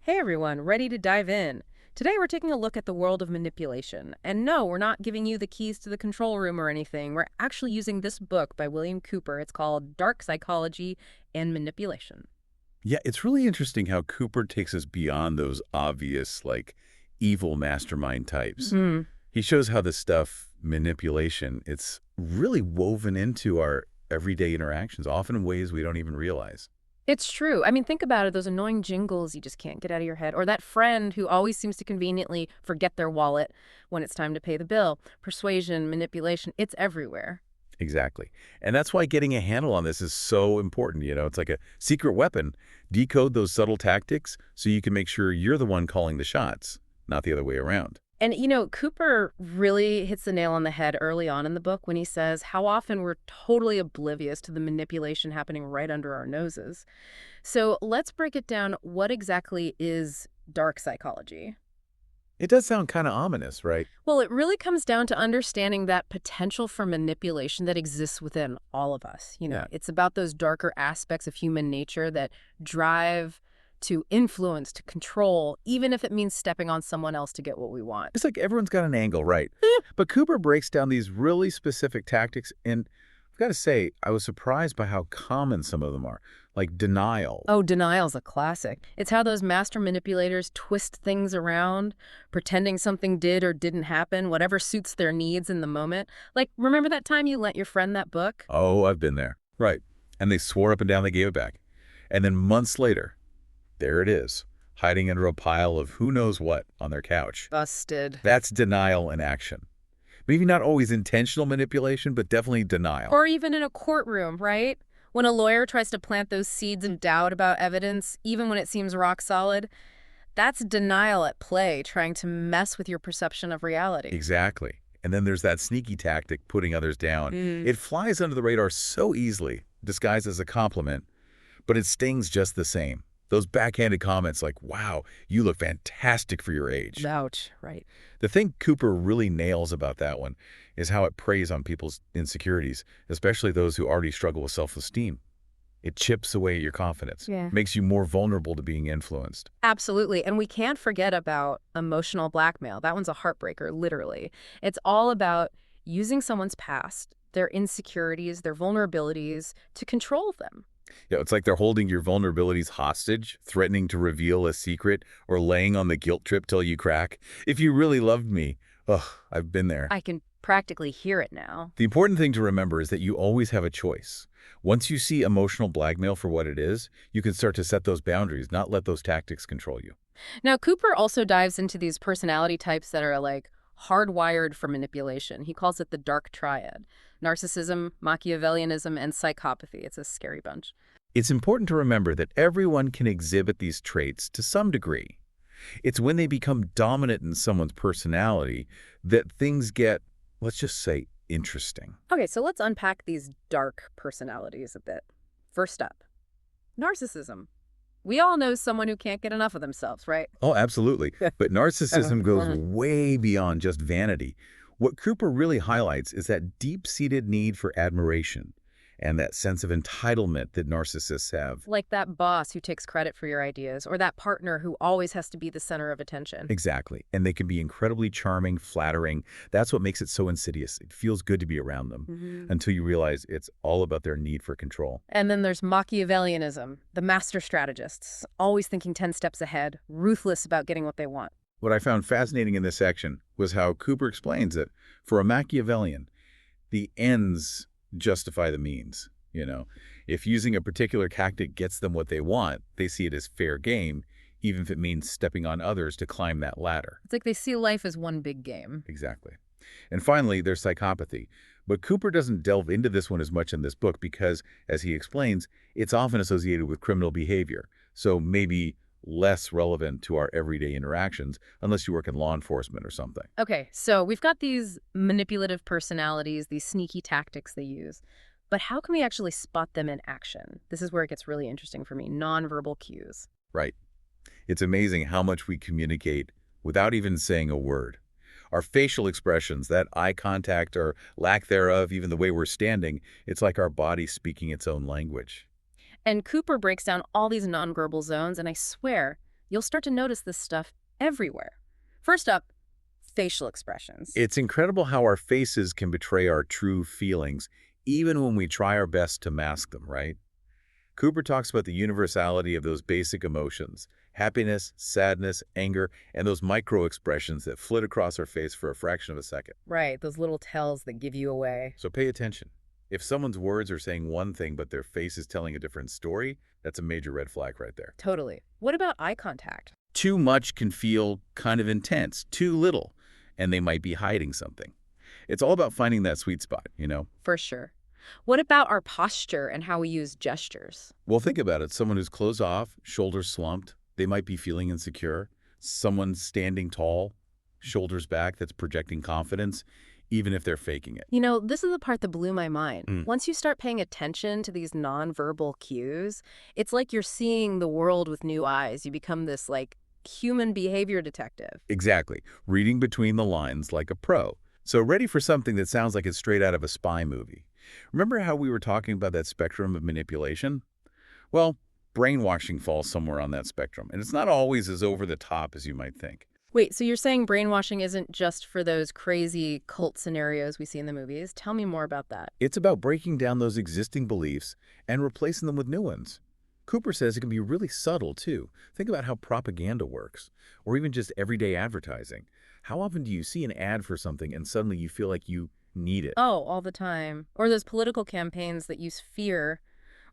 Hey everyone, ready to dive in? Today we're taking a look at the world of manipulation. And no, we're not giving you the keys to the control room or anything. We're actually using this book by William Cooper. It's called Dark Psychology and Manipulation. Yeah, it's really interesting how Cooper takes us beyond those obvious, like, evil mastermind types. Hmm. He shows how this stuff, manipulation, it's really woven into our everyday interactions, often in ways we don't even realize. It's true. I mean, think about it, those annoying jingles you just can't get out of your head. Or that friend who always seems to conveniently forget their wallet when it's time to pay the bill. Persuasion, manipulation, it's everywhere. Exactly. And that's why getting a handle on this is so important. It's like a secret weapon. Decode those subtle tactics so you can make sure you're the one calling the shots, not the other way around. And, Cooper really hits the nail on the head early on in the book when he says how often we're totally oblivious to the manipulation happening right under our noses. So let's break it down. What exactly is dark psychology? It does sound kind of ominous, right? Well, it really comes down to understanding that potential for manipulation that exists within all of us. Yeah. It's about those darker aspects of human nature that drive to influence, to control, even if it means stepping on someone else to get what we want. It's like everyone's got an angle, right? But Cooper breaks down these really specific tactics, and I've got to say, I was surprised by how common some of them are, like denial. Oh, denial's a classic. It's how those master manipulators twist things around, pretending something did or didn't happen, whatever suits their needs in the moment. Like, remember that time you lent your friend that book? Oh, I've been there. Right. And they swore up and down they gave it back. And then months later, there it is, hiding under a pile of who knows what on their couch. Busted. That's denial in action. Maybe not always intentional manipulation, but definitely denial. Or even in a courtroom, right? When a lawyer tries to plant those seeds of doubt about evidence, even when it seems rock solid, that's denial at play, trying to mess with your perception of reality. Exactly. And then there's that sneaky tactic, putting others down. Mm. It flies under the radar so easily, disguised as a compliment, but it stings just the same. Those backhanded comments like, wow, you look fantastic for your age. Ouch, right. The thing Cooper really nails about that one is how it preys on people's insecurities, especially those who already struggle with self-esteem. It chips away at your confidence, Yeah. makes you more vulnerable to being influenced. Absolutely. And we can't forget about emotional blackmail. That one's a heartbreaker, literally. It's all about using someone's past, their insecurities, their vulnerabilities, to control them. It's like they're holding your vulnerabilities hostage, threatening to reveal a secret, or laying on the guilt trip till you crack. If you really loved me, ugh, I've been there. I can practically hear it now. The important thing to remember is that you always have a choice. Once you see emotional blackmail for what it is, you can start to set those boundaries, not let those tactics control you. Now, Cooper also dives into these personality types that are like hardwired for manipulation. He calls it the dark triad: narcissism, Machiavellianism, and psychopathy. It's a scary bunch. It's important to remember that everyone can exhibit these traits to some degree. It's when they become dominant in someone's personality that things get, let's just say, interesting. Okay, so let's unpack these dark personalities a bit. First up, narcissism. We all know someone who can't get enough of themselves, right? Oh, absolutely. But narcissism goes way beyond just vanity. What Cooper really highlights is that deep-seated need for admiration and that sense of entitlement that narcissists have. Like that boss who takes credit for your ideas, or that partner who always has to be the center of attention. Exactly. And they can be incredibly charming, flattering. That's what makes it so insidious. It feels good to be around them until you realize it's all about their need for control. And then there's Machiavellianism, the master strategists, always thinking 10 steps ahead, ruthless about getting what they want. What I found fascinating in this section was how Cooper explains that for a Machiavellian, the ends justify the means. If using a particular tactic gets them what they want, they see it as fair game, even if it means stepping on others to climb that ladder. It's like they see life as one big game. Exactly. And finally, there's psychopathy. But Cooper doesn't delve into this one as much in this book because, as he explains, it's often associated with criminal behavior. So maybe less relevant to our everyday interactions unless you work in law enforcement or something. Okay, so we've got these manipulative personalities, these sneaky tactics they use. But how can we actually spot them in action? This is where it gets really interesting for me, nonverbal cues. Right. It's amazing how much we communicate without even saying a word. Our facial expressions, that eye contact or lack thereof, even the way we're standing, it's like our body speaking its own language. And Cooper breaks down all these nonverbal zones, and I swear, you'll start to notice this stuff everywhere. First up, facial expressions. It's incredible how our faces can betray our true feelings, even when we try our best to mask them, right? Cooper talks about the universality of those basic emotions, happiness, sadness, anger, and those micro-expressions that flit across our face for a fraction of a second. Right, those little tells that give you away. So pay attention. If someone's words are saying one thing but their face is telling a different story, that's a major red flag right there. Totally. What about eye contact? Too much can feel kind of intense, too little, and they might be hiding something. It's all about finding that sweet spot, you know? For sure. What about our posture and how we use gestures? Well, think about it. Someone who's closed off, shoulders slumped, they might be feeling insecure. Someone standing tall, shoulders back, that's projecting confidence, even if they're faking it. You know, this is the part that blew my mind. Mm. Once you start paying attention to these nonverbal cues, it's like you're seeing the world with new eyes. You become this, like, human behavior detective. Exactly. Reading between the lines like a pro. So ready for something that sounds like it's straight out of a spy movie. Remember how we were talking about that spectrum of manipulation? Well, brainwashing falls somewhere on that spectrum, and it's not always as over the top as you might think. Wait, so you're saying brainwashing isn't just for those crazy cult scenarios we see in the movies? Tell me more about that. It's about breaking down those existing beliefs and replacing them with new ones. Cooper says it can be really subtle, too. Think about how propaganda works, or even just everyday advertising. How often do you see an ad for something and suddenly you feel like you need it? Oh, all the time. Or those political campaigns that use fear,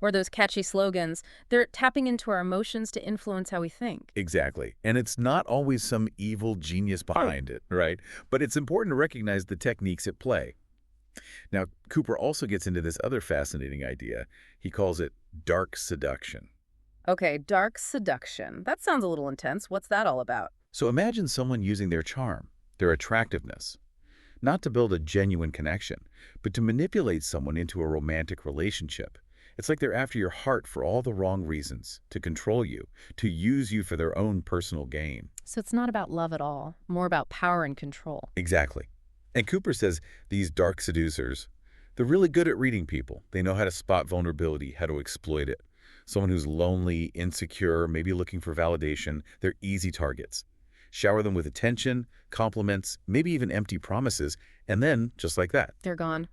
or those catchy slogans. They're tapping into our emotions to influence how we think. Exactly. And it's not always some evil genius behind it, right? But it's important to recognize the techniques at play. Now, Cooper also gets into this other fascinating idea. He calls it dark seduction. Okay, dark seduction. That sounds a little intense. What's that all about? So imagine someone using their charm, their attractiveness, not to build a genuine connection, but to manipulate someone into a romantic relationship. It's like they're after your heart for all the wrong reasons, to control you, to use you for their own personal gain. So it's not about love at all, more about power and control. Exactly. And Cooper says these dark seducers, they're really good at reading people. They know how to spot vulnerability, how to exploit it. Someone who's lonely, insecure, maybe looking for validation, they're easy targets. Shower them with attention, compliments, maybe even empty promises, and then, just like that, They're gone,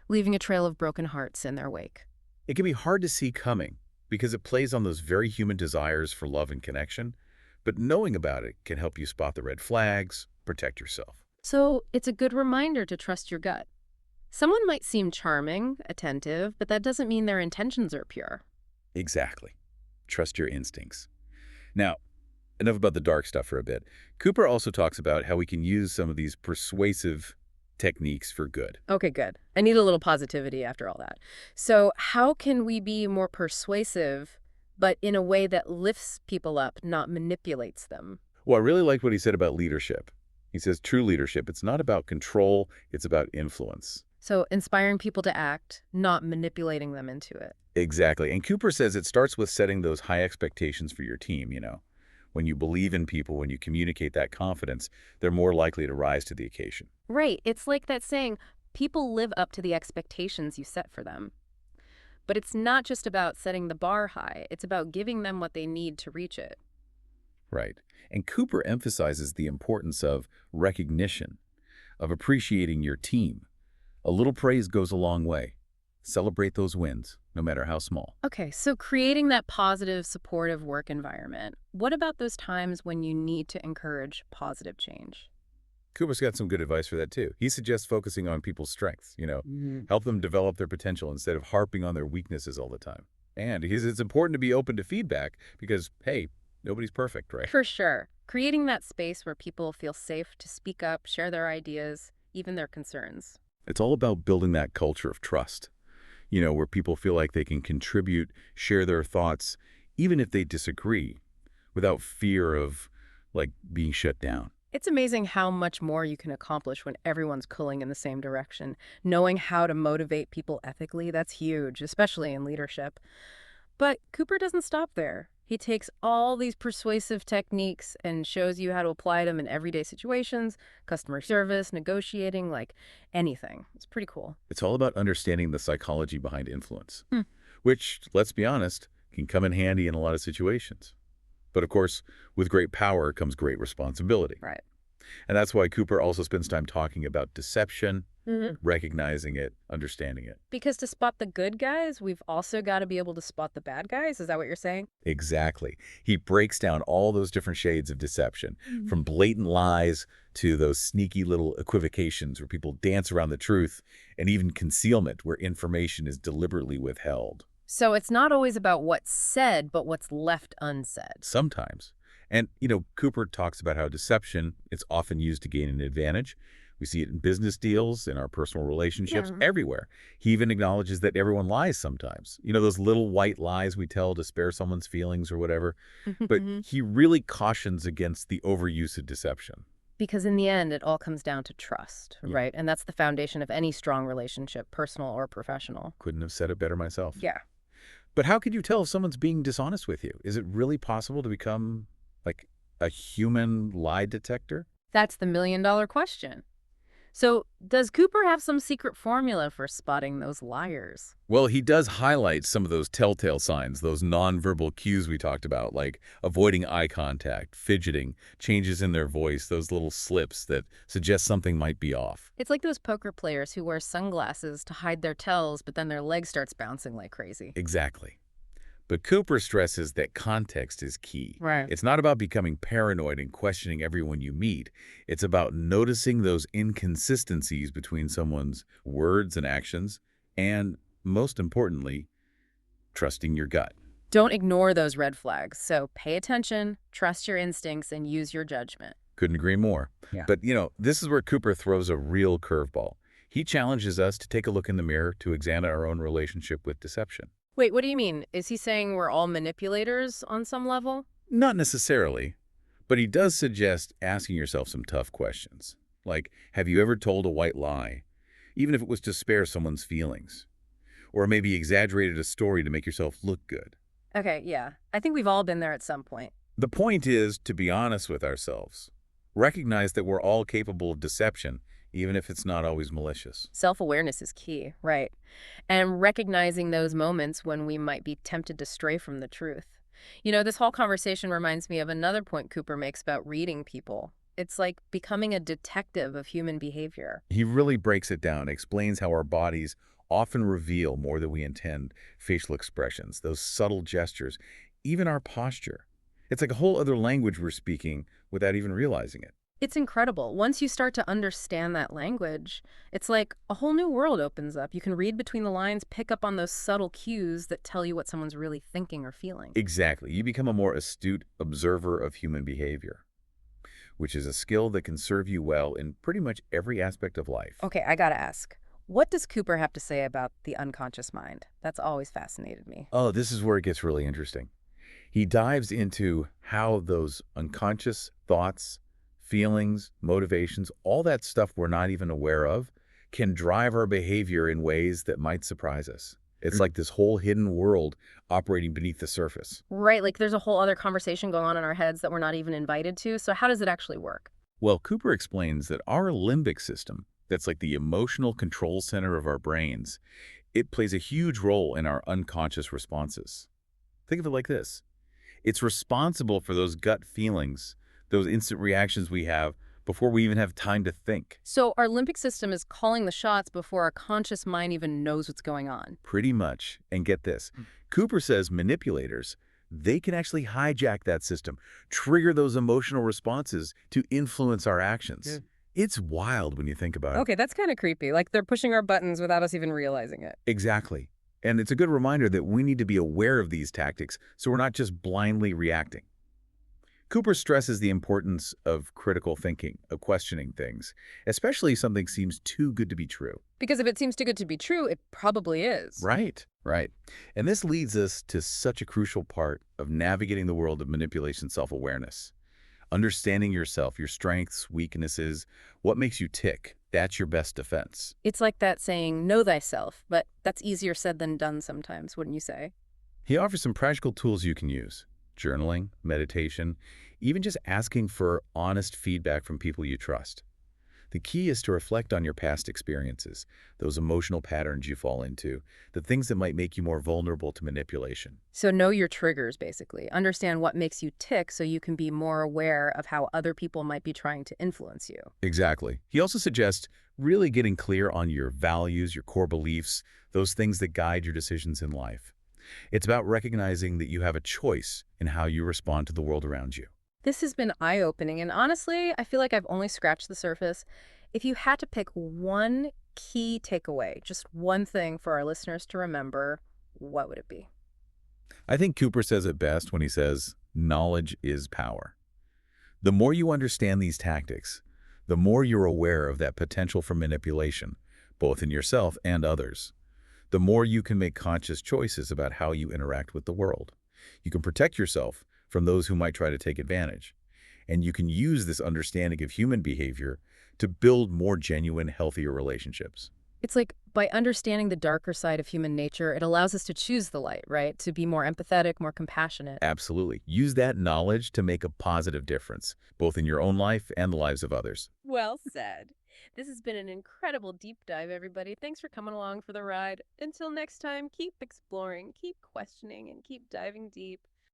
leaving a trail of broken hearts in their wake. it can be hard to see coming because it plays on those very human desires for love and connection, but knowing about it can help you spot the red flags, protect yourself. So it's a good reminder to trust your gut. Someone might seem charming, attentive, but that doesn't mean their intentions are pure. Exactly. Trust your instincts. Now, enough about the dark stuff for a bit. Cooper also talks about how we can use some of these persuasive techniques for good. Okay, good. I need a little positivity after all that. So how can we be more persuasive, but in a way that lifts people up, not manipulates them? Well, I really like what he said about leadership. He says true leadership, it's not about control, it's about influence. So inspiring people to act, not manipulating them into it. Exactly. And Cooper says it starts with setting those high expectations for your team, you know. When you believe in people, when you communicate that confidence, they're more likely to rise to the occasion. Right. It's like that saying, people live up to the expectations you set for them. But it's not just about setting the bar high. It's about giving them what they need to reach it. Right. And Cooper emphasizes the importance of recognition, of appreciating your team. A little praise goes a long way. Celebrate those wins, no matter how small. Okay, so creating that positive, supportive work environment. What about those times when you need to encourage positive change? Cooper's got some good advice for that, too. He suggests focusing on people's strengths, you know, help them develop their potential instead of harping on their weaknesses all the time. And he says it's important to be open to feedback because, hey, nobody's perfect, right? For sure. Creating that space where people feel safe to speak up, share their ideas, even their concerns. It's all about building that culture of trust, you know, where people feel like they can contribute, share their thoughts, even if they disagree, without fear of, like, being shut down. It's amazing how much more you can accomplish when everyone's pulling in the same direction. Knowing how to motivate people ethically, that's huge, especially in leadership. But Cooper doesn't stop there. He takes all these persuasive techniques and shows you how to apply them in everyday situations, customer service, negotiating, like anything. It's pretty cool. It's all about understanding the psychology behind influence, Hmm. which, let's be honest, can come in handy in a lot of situations. But of course, with great power comes great responsibility. Right. And that's why Cooper also spends time talking about deception, Hmm. recognizing it, understanding it. Because to spot the good guys, we've also got to be able to spot the bad guys. Is that what you're saying? Exactly. He breaks down all those different shades of deception, Mhm. from blatant lies to those sneaky little equivocations where people dance around the truth, and even concealment where information is deliberately withheld. So it's not always about what's said, but what's left unsaid. Sometimes. And, Cooper talks about how deception is often used to gain an advantage. We see it in business deals, in our personal relationships, Yeah. everywhere. He even acknowledges that everyone lies sometimes. Those little white lies we tell to spare someone's feelings or whatever. But he really cautions against the overuse of deception. Because in the end, it all comes down to trust, Yeah. right? And that's the foundation of any strong relationship, personal or professional. Couldn't have said it better myself. Yeah. But how could you tell if someone's being dishonest with you? Is it really possible to become, like, a human lie detector? That's the million-dollar question. So does Cooper have some secret formula for spotting those liars? Well, he does highlight some of those telltale signs, those nonverbal cues we talked about, like avoiding eye contact, fidgeting, changes in their voice, those little slips that suggest something might be off. It's like those poker players who wear sunglasses to hide their tells, but then their leg starts bouncing like crazy. Exactly. But Cooper stresses that context is key. Right. It's not about becoming paranoid and questioning everyone you meet. It's about noticing those inconsistencies between someone's words and actions, and, most importantly, trusting your gut. Don't ignore those red flags. So pay attention, trust your instincts, and use your judgment. Couldn't agree more. Yeah. But, this is where Cooper throws a real curveball. He challenges us to take a look in the mirror to examine our own relationship with deception. Wait, what do you mean? Is he saying we're all manipulators on some level? Not necessarily, but he does suggest asking yourself some tough questions. Like, have you ever told a white lie, even if it was to spare someone's feelings? Or maybe exaggerated a story to make yourself look good? Okay, yeah. I think we've all been there at some point. The point is to be honest with ourselves. Recognize that we're all capable of deception, even if it's not always malicious. Self-awareness is key, right? And recognizing those moments when we might be tempted to stray from the truth. This whole conversation reminds me of another point Cooper makes about reading people. It's like becoming a detective of human behavior. He really breaks it down, explains how our bodies often reveal more than we intend, facial expressions, those subtle gestures, even our posture. It's like a whole other language we're speaking without even realizing it. It's incredible. Once you start to understand that language, it's like a whole new world opens up. You can read between the lines, pick up on those subtle cues that tell you what someone's really thinking or feeling. Exactly. You become a more astute observer of human behavior, which is a skill that can serve you well in pretty much every aspect of life. Okay, I gotta ask. What does Cooper have to say about the unconscious mind? That's always fascinated me. Oh, this is where it gets really interesting. He dives into how those unconscious thoughts, feelings, motivations, all that stuff we're not even aware of, can drive our behavior in ways that might surprise us. It's like this whole hidden world operating beneath the surface. Right, like there's a whole other conversation going on in our heads that we're not even invited to. So how does it actually work? Well, Cooper explains that our limbic system, that's like the emotional control center of our brains, it plays a huge role in our unconscious responses. Think of it like this. It's responsible for those gut feelings, those instant reactions we have before we even have time to think. So our limbic system is calling the shots before our conscious mind even knows what's going on. Pretty much. And get this. Cooper says manipulators, they can actually hijack that system, trigger those emotional responses to influence our actions. Yeah. It's wild when you think about it. Okay, that's kind of creepy. Like they're pushing our buttons without us even realizing it. Exactly. And it's a good reminder that we need to be aware of these tactics so we're not just blindly reacting. Cooper stresses the importance of critical thinking, of questioning things, especially if something seems too good to be true. Because if it seems too good to be true, it probably is. Right, right. And this leads us to such a crucial part of navigating the world of manipulation self-awareness. Understanding yourself, your strengths, weaknesses, what makes you tick, that's your best defense. It's like that saying, know thyself, but that's easier said than done sometimes, wouldn't you say? He offers some practical tools you can use. Journaling, meditation, even just asking for honest feedback from people you trust. The key is to reflect on your past experiences, those emotional patterns you fall into, the things that might make you more vulnerable to manipulation. So know your triggers, basically. Understand what makes you tick so you can be more aware of how other people might be trying to influence you. Exactly. He also suggests really getting clear on your values, your core beliefs, those things that guide your decisions in life. It's about recognizing that you have a choice in how you respond to the world around you. This has been eye-opening, and honestly, I feel like I've only scratched the surface. If you had to pick one key takeaway, just one thing for our listeners to remember, what would it be? I think Cooper says it best when he says, knowledge is power. The more you understand these tactics, the more you're aware of that potential for manipulation, both in yourself and others. The more you can make conscious choices about how you interact with the world. You can protect yourself from those who might try to take advantage. And you can use this understanding of human behavior to build more genuine, healthier relationships. It's like by understanding the darker side of human nature, it allows us to choose the light, right? To be more empathetic, more compassionate. Absolutely. Use that knowledge to make a positive difference, both in your own life and the lives of others. Well said. This has been an incredible deep dive, everybody. Thanks for coming along for the ride. Until next time, keep exploring, keep questioning, and keep diving deep.